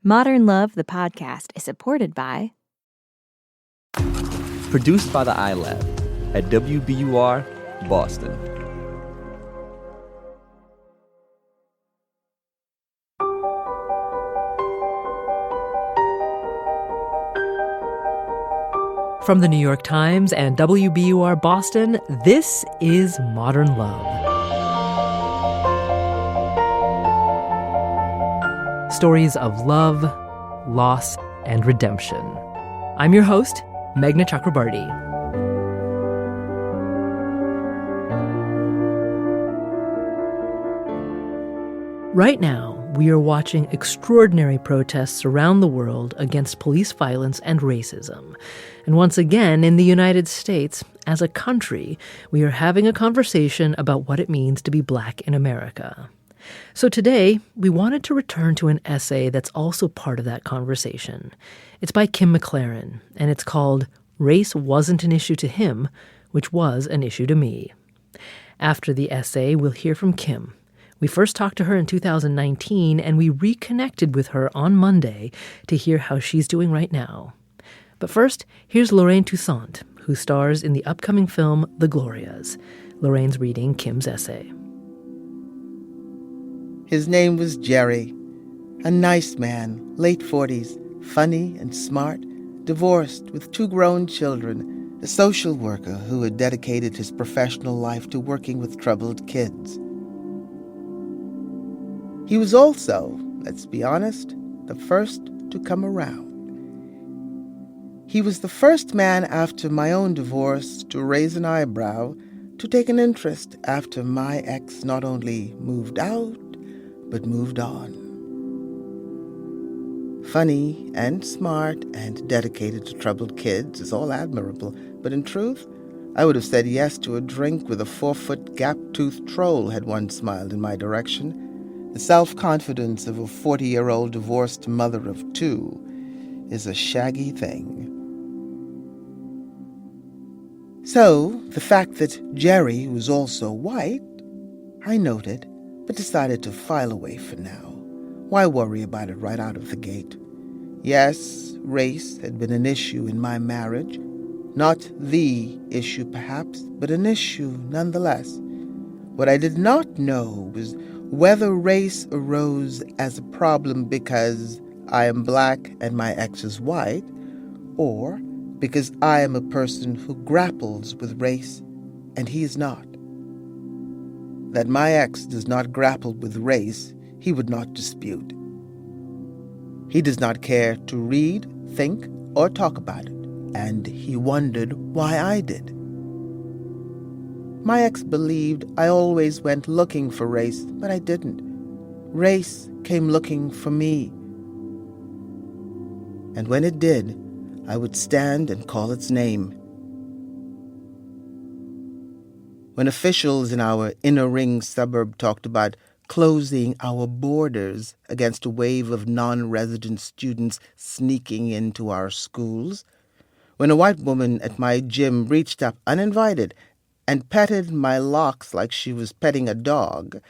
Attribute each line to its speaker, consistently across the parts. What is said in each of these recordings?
Speaker 1: Modern Love, the podcast, is supported by...
Speaker 2: Produced by the iLab at WBUR, Boston.
Speaker 3: From the New York Times and WBUR Boston, this is Modern Love. Stories of love, loss, and redemption. I'm your host, Meghna Chakrabarty. Right now, we are watching extraordinary protests around the world against police violence and racism. And once again, in the United States, as a country, we are having a conversation about what it means to be Black in America. So today, we wanted to return to an essay that's also part of that conversation. It's by Kim McLarin, and it's called Race Wasn't an Issue to Him, Which Was an Issue to Me. After the essay, we'll hear from Kim. We first talked to her in 2019, and we reconnected with her on Monday to hear how she's doing right now. But first, here's Lorraine Toussaint, who stars in the upcoming film The Glorias. Lorraine's reading Kim's essay.
Speaker 4: His name was Jerry, a nice man, late 40s, funny and smart, divorced with 2 grown children, a social worker who had dedicated his professional life to working with troubled kids. He was also, let's be honest, the first to come around. He was the first man after my own divorce to raise an eyebrow, to take an interest after my ex not only moved out, but moved on. Funny and smart and dedicated to troubled kids is all admirable, but in truth, I would have said yes to a drink with a 4-foot gap-toothed troll had one smiled in my direction. The self-confidence of a 40-year-old divorced mother of 2 is a shaggy thing. So, the fact that Jerry was also white, I noted, but decided to file away for now. Why worry about it right out of the gate? Yes, race had been an issue in my marriage. Not the issue, perhaps, but an issue nonetheless. What I did not know was whether race arose as a problem because I am Black and my ex is white, or because I am a person who grapples with race and he is not. That my ex does not grapple with race, he would not dispute. He does not care to read, think, or talk about it, and he wondered why I did. My ex believed I always went looking for race, but I didn't. Race came looking for me. And when it did, I would stand and call its name. When officials in our inner ring suburb talked about closing our borders against a wave of non-resident students sneaking into our schools, when a white woman at my gym reached up uninvited and petted my locks like she was petting a dog,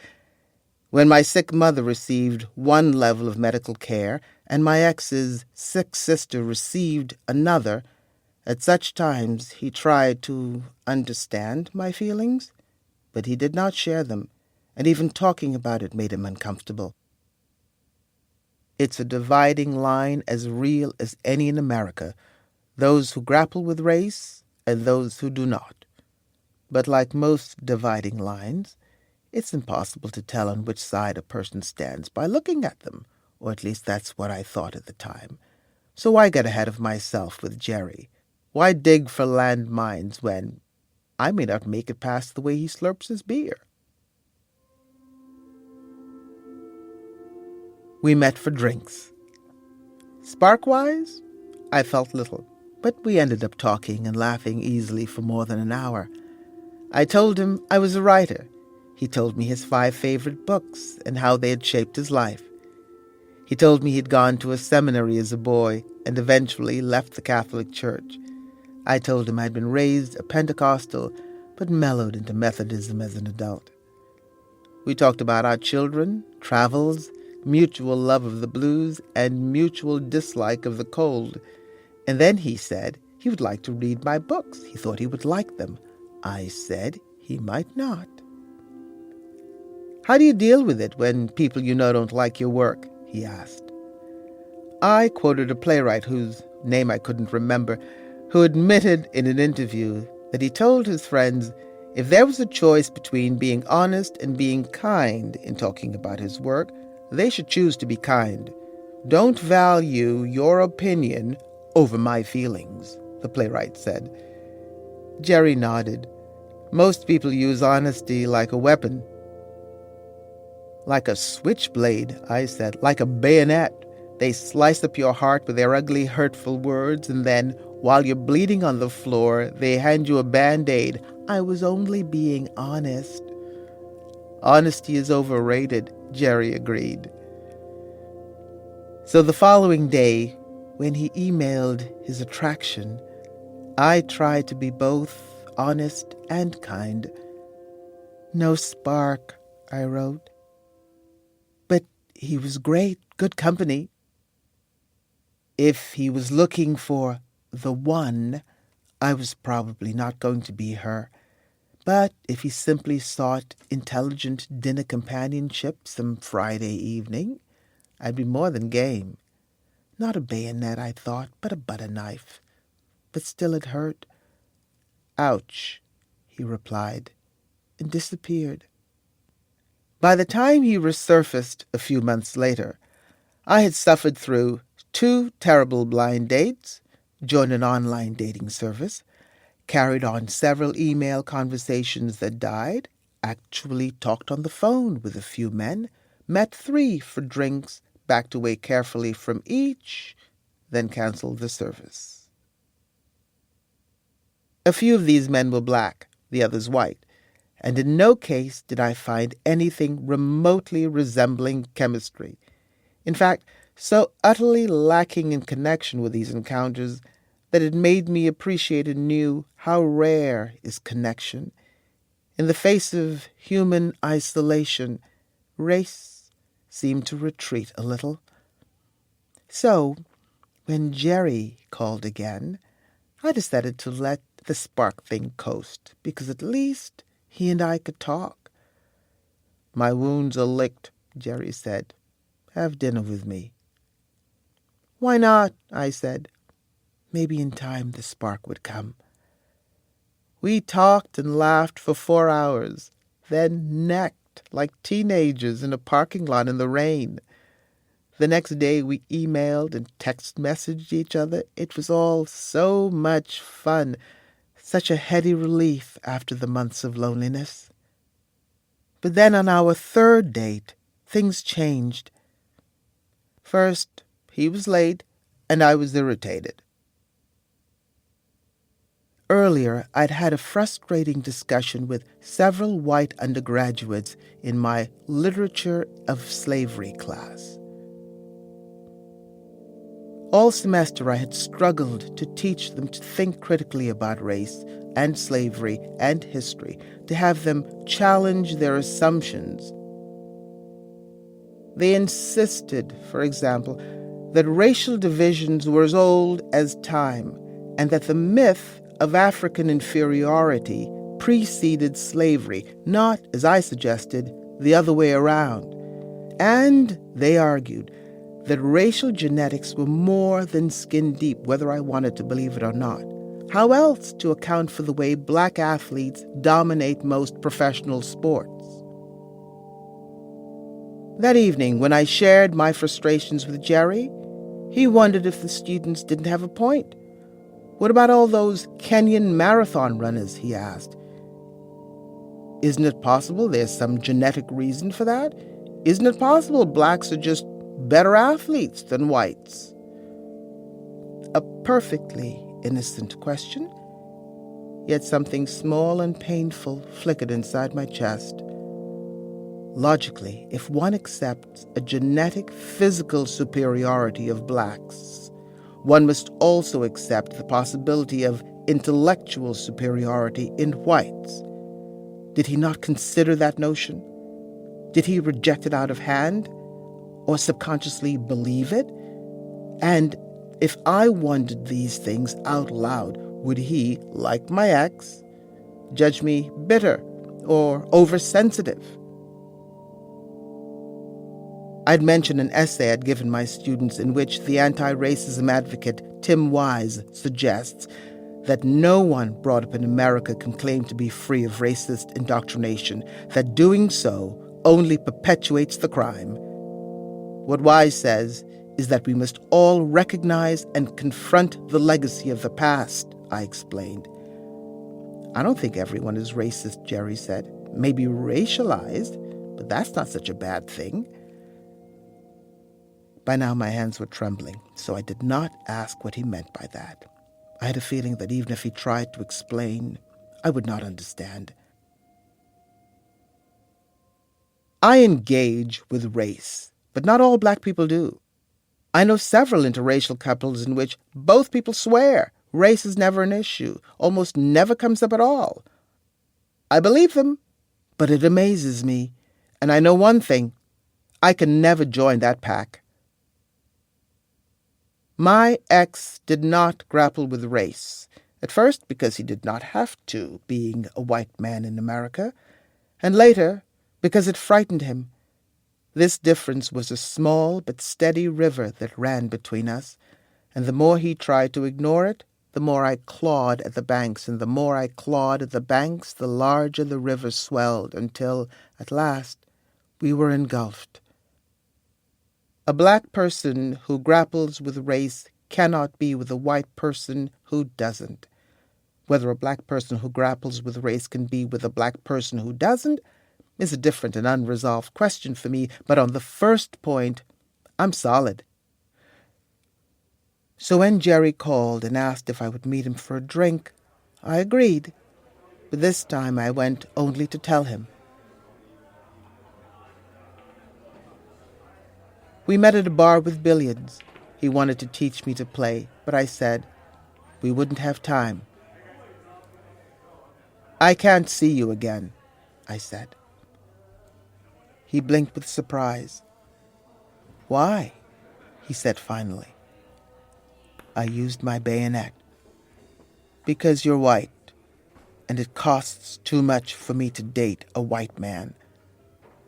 Speaker 4: when my sick mother received one level of medical care and my ex's sick sister received another, at such times he tried to understand my feelings, but he did not share them, and even talking about it made him uncomfortable. It's a dividing line as real as any in America, those who grapple with race and those who do not. But like most dividing lines, it's impossible to tell on which side a person stands by looking at them, or at least that's what I thought at the time. So why get ahead of myself with Jerry? Why dig for landmines when I may not make it past the way he slurps his beer? We met for drinks. Spark-wise, I felt little, but we ended up talking and laughing easily for more than an hour. I told him I was a writer. He told me his 5 favorite books and how they had shaped his life. He told me he'd gone to a seminary as a boy and eventually left the Catholic Church. I told him I'd been raised a Pentecostal, but mellowed into Methodism as an adult. We talked about our children, travels, mutual love of the blues and mutual dislike of the cold. And then he said he would like to read my books. He thought he would like them. I said he might not. How do you deal with it when people you know don't like your work? He asked. I quoted a playwright whose name I couldn't remember, who admitted in an interview that he told his friends if there was a choice between being honest and being kind in talking about his work, they should choose to be kind. Don't value your opinion over my feelings, the playwright said. Jerry nodded. Most people use honesty like a weapon. Like a switchblade, I said, like a bayonet. They slice up your heart with their ugly, hurtful words, and then, while you're bleeding on the floor, they hand you a Band-Aid. I was only being honest. Honesty is overrated, Jerry agreed. So the following day, when he emailed his attraction, I tried to be both honest and kind. No spark, I wrote. But he was great, good company. If he was looking for the one, I was probably not going to be her. But if he simply sought intelligent dinner companionship some Friday evening, I'd be more than game. Not a bayonet, I thought, but a butter knife. But still it hurt. Ouch, he replied, and disappeared. By the time he resurfaced a few months later, I had suffered through 2 terrible blind dates, joined an online dating service, carried on several email conversations that died, actually talked on the phone with a few men, met 3 for drinks, backed away carefully from each, then canceled the service. A few of these men were black, the others white, and in no case did I find anything remotely resembling chemistry. In fact, so utterly lacking in connection with these encounters that it made me appreciate anew how rare is connection. In the face of human isolation, race seemed to retreat a little. So, when Jerry called again, I decided to let the spark thing coast, because at least he and I could talk. My wounds are licked, Jerry said. Have dinner with me. Why not? I said. Maybe in time the spark would come. We talked and laughed for 4 hours, then necked like teenagers in a parking lot in the rain. The next day we emailed and text messaged each other. It was all so much fun, such a heady relief after the months of loneliness. But then on our 3rd date, things changed. First, he was late, and I was irritated. Earlier, I'd had a frustrating discussion with several white undergraduates in my Literature of Slavery class. All semester I had struggled to teach them to think critically about race and slavery and history, to have them challenge their assumptions. They insisted, for example, that racial divisions were as old as time, and that the myth of African inferiority preceded slavery, not, as I suggested, the other way around. And they argued that racial genetics were more than skin deep, whether I wanted to believe it or not. How else to account for the way black athletes dominate most professional sports? That evening, when I shared my frustrations with Jerry, he wondered if the students didn't have a point. What about all those Kenyan marathon runners, he asked. Isn't it possible there's some genetic reason for that? Isn't it possible blacks are just better athletes than whites? A perfectly innocent question, yet something small and painful flickered inside my chest. Logically, if one accepts a genetic physical superiority of blacks, one must also accept the possibility of intellectual superiority in whites. Did he not consider that notion? Did he reject it out of hand? or subconsciously believe it? And if I wondered these things out loud, would he, like my ex, judge me bitter or oversensitive? I'd mentioned an essay I'd given my students in which the anti-racism advocate Tim Wise suggests that no one brought up in America can claim to be free of racist indoctrination, that doing so only perpetuates the crime. What Wise says is that we must all recognize and confront the legacy of the past, I explained. I don't think everyone is racist, Jerry said. Maybe racialized, but that's not such a bad thing. By now my hands were trembling, so I did not ask what he meant by that. I had a feeling that even if he tried to explain, I would not understand. I engage with race, but not all black people do. I know several interracial couples in which both people swear race is never an issue, almost never comes up at all. I believe them, but it amazes me. And I know one thing, I can never join that pack. My ex did not grapple with race, at first because he did not have to, being a white man in America, and later because it frightened him. This difference was a small but steady river that ran between us, and the more he tried to ignore it, the more I clawed at the banks, and the more I clawed at the banks, the larger the river swelled, until, at last, we were engulfed. A black person who grapples with race cannot be with a white person who doesn't. Whether a black person who grapples with race can be with a black person who doesn't is a different and unresolved question for me, but on the first point, I'm solid. So when Jerry called and asked if I would meet him for a drink, I agreed, but this time I went only to tell him. We met at a bar with billiards. He wanted to teach me to play, but I said we wouldn't have time. I can't see you again, I said. He blinked with surprise. Why? He said finally. I used my bayonet. Because you're white, and it costs too much for me to date a white man.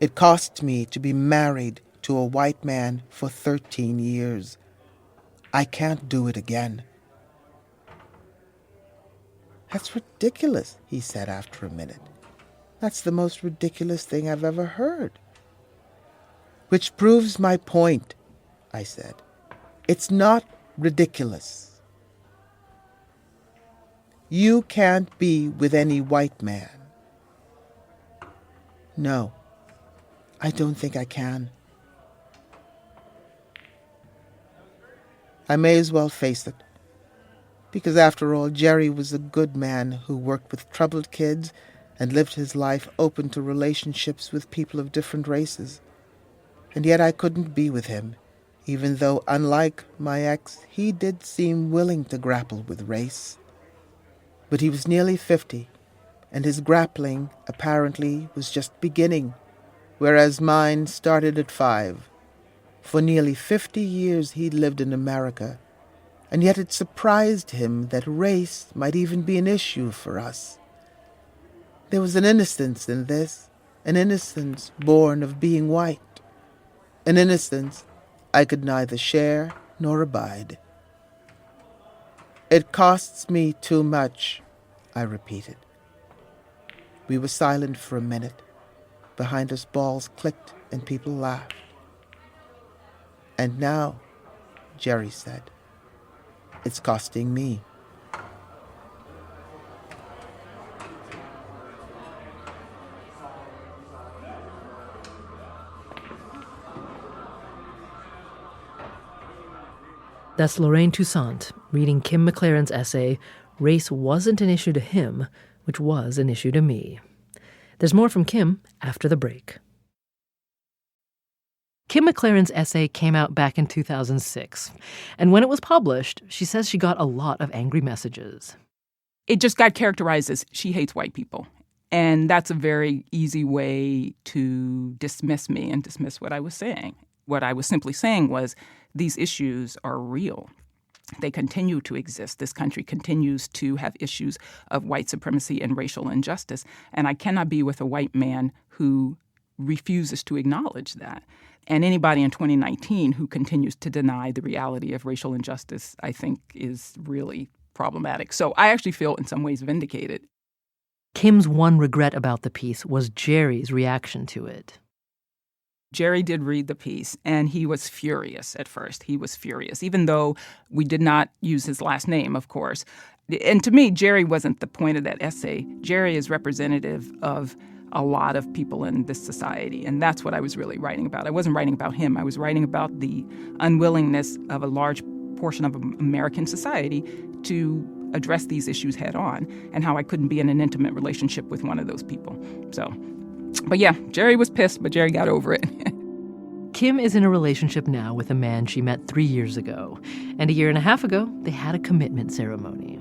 Speaker 4: It costs me to be married to a white man for 13 years. I can't do it again. That's ridiculous, he said after a minute. That's the most ridiculous thing I've ever heard. Which proves my point, I said. It's not ridiculous. You can't be with any white man. No, I don't think I can. I may as well face it, because after all, Jerry was a good man who worked with troubled kids and lived his life open to relationships with people of different races. And yet I couldn't be with him, even though, unlike my ex, he did seem willing to grapple with race. But he was nearly 50, and his grappling apparently was just beginning, whereas mine started at 5. For nearly 50 years he'd lived in America, and yet it surprised him that race might even be an issue for us. There was an innocence in this, an innocence born of being white, an innocence I could neither share nor abide. It costs me too much, I repeated. We were silent for a minute. Behind us balls clicked and people laughed. And now, Jerry said, it's costing me.
Speaker 3: That's Lorraine Toussaint reading Kim McLarin's essay, Race Wasn't an Issue to Him, which was an issue to me. There's more from Kim after the break. Kim McLarin's essay came out back in 2006, and when it was published, she says she got a lot of angry messages.
Speaker 5: It just got characterized as she hates white people, and that's a very easy way to dismiss me and dismiss what I was saying. What I was simply saying was these issues are real. They continue to exist. This country continues to have issues of white supremacy and racial injustice. And I cannot be with a white man who refuses to acknowledge that. And anybody in 2019 who continues to deny the reality of racial injustice, I think, is really problematic. So I actually feel in some ways vindicated.
Speaker 3: Kim's one regret about the piece was Jerry's reaction to it.
Speaker 5: Jerry did read the piece, and he was furious at first. He was furious, even though we did not use his last name, of course. And to me, Jerry wasn't the point of that essay. Jerry is representative of a lot of people in this society, and that's what I was really writing about. I wasn't writing about him. I was writing about the unwillingness of a large portion of American society to address these issues head on, and how I couldn't be in an intimate relationship with one of those people. But yeah, Jerry was pissed, but Jerry got over it.
Speaker 3: Kim is in a relationship now with a man she met 3 years ago. And a year and a half ago, they had a commitment ceremony.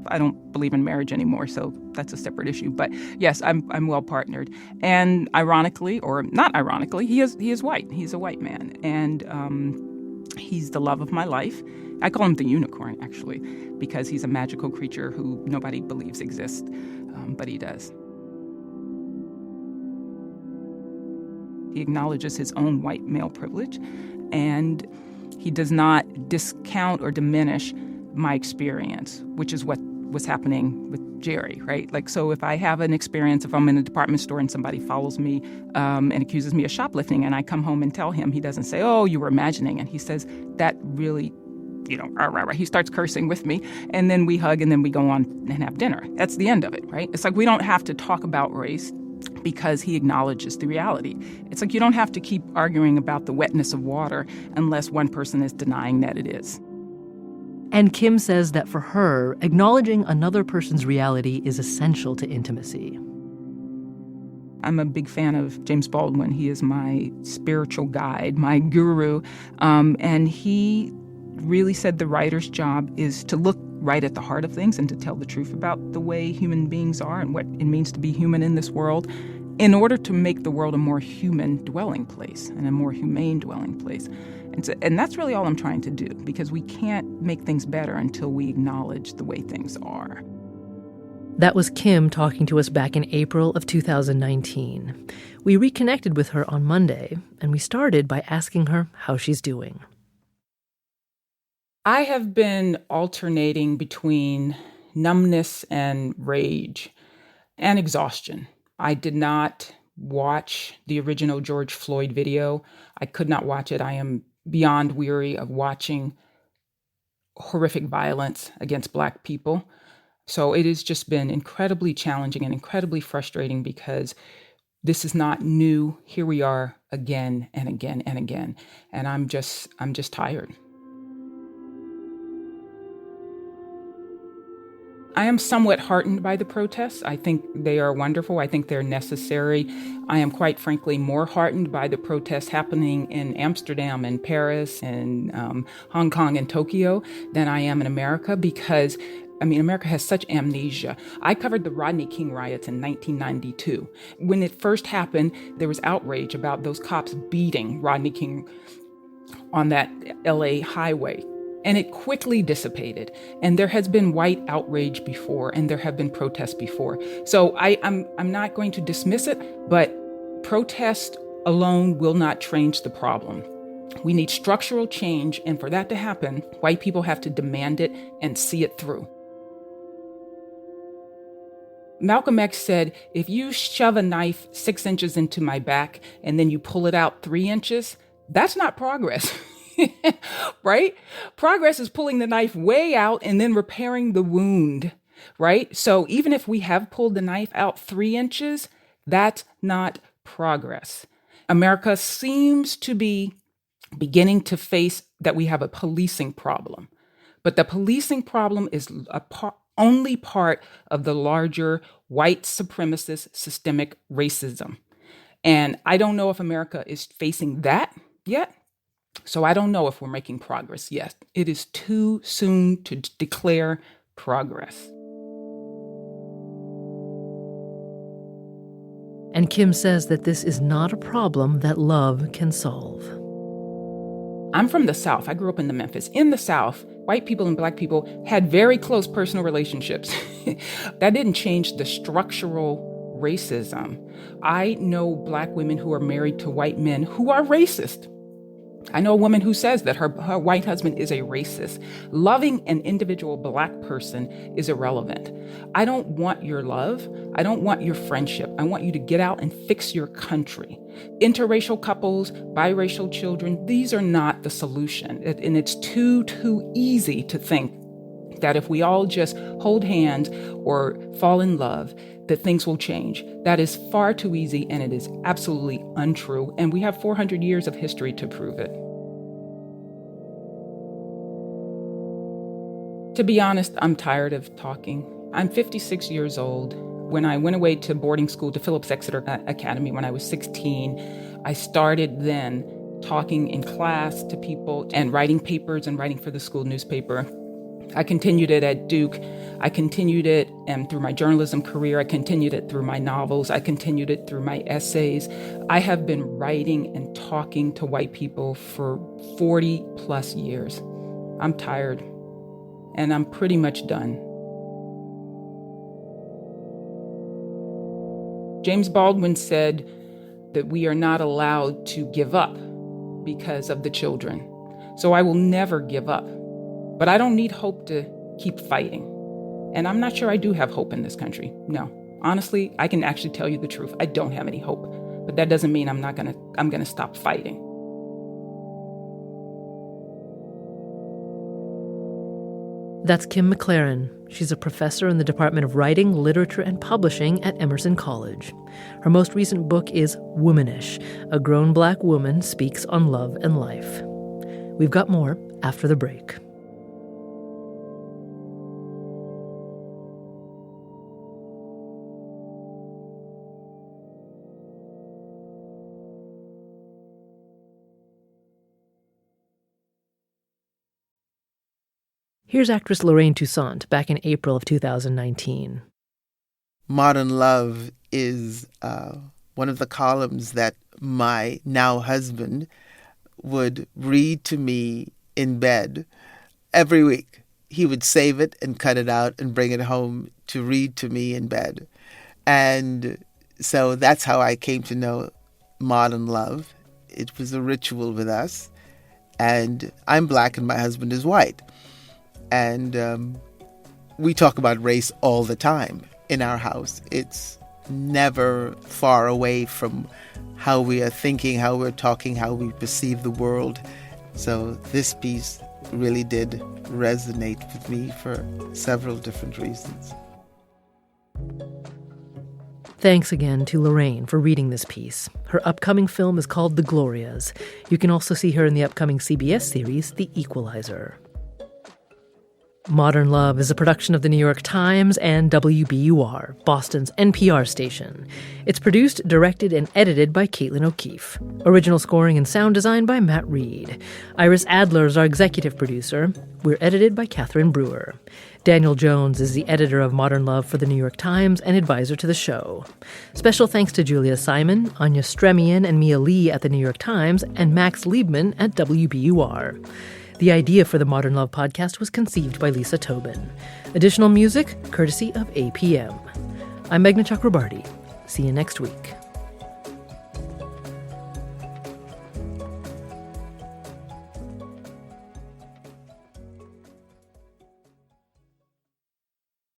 Speaker 5: I don't believe in marriage anymore, so that's a separate issue. But yes, I'm well partnered. And ironically, or not ironically, he is white. He's a white man. And he's the love of my life. I call him the unicorn, actually, because he's a magical creature who nobody believes exists, but he does. He acknowledges his own white male privilege, and he does not discount or diminish my experience, which is what was happening with Jerry, right? Like, so if I have an experience, if I'm in a department store and somebody follows me and accuses me of shoplifting, and I come home and tell him, he doesn't say, oh, you were imagining. And he says, that really, he starts cursing with me, and then we hug, and then we go on and have dinner. That's the end of it, right? It's like we don't have to talk about race because he acknowledges the reality. It's like you don't have to keep arguing about the wetness of water unless one person is denying that it is.
Speaker 3: And Kim says that for her, acknowledging another person's reality is essential to intimacy.
Speaker 5: I'm a big fan of James Baldwin. He is my spiritual guide, my guru. And he really said the writer's job is to look right at the heart of things and to tell the truth about the way human beings are and what it means to be human in this world in order to make the world a more human dwelling place and a more humane dwelling place. And that's really all I'm trying to do, because we can't make things better until we acknowledge the way things are.
Speaker 3: That was Kim talking to us back in April of 2019. We reconnected with her on Monday, and we started by asking her how she's doing.
Speaker 5: I have been alternating between numbness and rage and exhaustion. I did not watch the original George Floyd video. I could not watch it. I am beyond weary of watching horrific violence against Black people. So it has just been incredibly challenging and incredibly frustrating because this is not new. Here we are again and again and again. And I'm just tired. I am somewhat heartened by the protests. I think they are wonderful. I think they're necessary. I am quite frankly more heartened by the protests happening in Amsterdam and Paris and Hong Kong and Tokyo than I am in America because, America has such amnesia. I covered the Rodney King riots in 1992. When it first happened, there was outrage about those cops beating Rodney King on that LA highway. And it quickly dissipated. And there has been white outrage before, and there have been protests before. So I'm not going to dismiss it, but protest alone will not change the problem. We need structural change, and for that to happen, white people have to demand it and see it through. Malcolm X said, if you shove a knife 6 inches into my back and then you pull it out 3 inches, that's not progress. Right? Progress is pulling the knife way out and then repairing the wound, right? So even if we have pulled the knife out 3 inches, that's not progress. America seems to be beginning to face that we have a policing problem. But the policing problem is only part of the larger white supremacist systemic racism. And I don't know if America is facing that yet. So I don't know if we're making progress yet. It is too soon to declare progress.
Speaker 3: And Kim says that this is not a problem that love can solve.
Speaker 5: I'm from the South. I grew up in the Memphis. In the South, white people and black people had very close personal relationships. That didn't change the structural racism. I know black women who are married to white men who are racist. I know a woman who says that her white husband is a racist. Loving an individual black person is irrelevant. I don't want your love. I don't want your friendship. I want you to get out and fix your country. Interracial couples, biracial children, these are not the solution. And it's too easy to think that if we all just hold hands or fall in love, that things will change. That is far too easy, and it is absolutely untrue. And we have 400 years of history to prove it. To be honest, I'm tired of talking. I'm 56 years old. When I went away to boarding school to Phillips Exeter Academy when I was 16, I started then talking in class to people and writing papers and writing for the school newspaper. I continued it at Duke. I continued it through my journalism career. I continued it through my novels. I continued it through my essays. I have been writing and talking to white people for 40 plus years. I'm tired, and I'm pretty much done. James Baldwin said that we are not allowed to give up because of the children. So I will never give up. But I don't need hope to keep fighting. And I'm not sure I do have hope in this country. No. Honestly, I can actually tell you the truth. I don't have any hope. But that doesn't mean I'm gonna stop fighting.
Speaker 3: That's Kim McLarin. She's a professor in the Department of Writing, Literature, and Publishing at Emerson College. Her most recent book is Womanish: A Grown Black Woman Speaks on Love and Life. We've got more after the break. Here's actress Lorraine Toussaint back in April of 2019.
Speaker 4: Modern Love is one of the columns that my now husband would read to me in bed every week. He would save it and cut it out and bring it home to read to me in bed. And so that's how I came to know Modern Love. It was a ritual with us. And I'm black and my husband is white. And we talk about race all the time in our house. It's never far away from how we are thinking, how we're talking, how we perceive the world. So this piece really did resonate with me for several different reasons.
Speaker 3: Thanks again to Lorraine for reading this piece. Her upcoming film is called The Glorias. You can also see her in the upcoming CBS series, The Equalizer. Modern Love is a production of The New York Times and WBUR, Boston's NPR station. It's produced, directed, and edited by Caitlin O'Keefe. Original scoring and sound design by Matt Reed. Iris Adler is our executive producer. We're edited by Catherine Brewer. Daniel Jones is the editor of Modern Love for The New York Times and advisor to the show. Special thanks to Julia Simon, Anya Stremian, and Mia Lee at The New York Times, and Max Liebman at WBUR. The idea for the Modern Love podcast was conceived by Lisa Tobin. Additional music, courtesy of APM. I'm Meghna Chakrabarti. See you next week.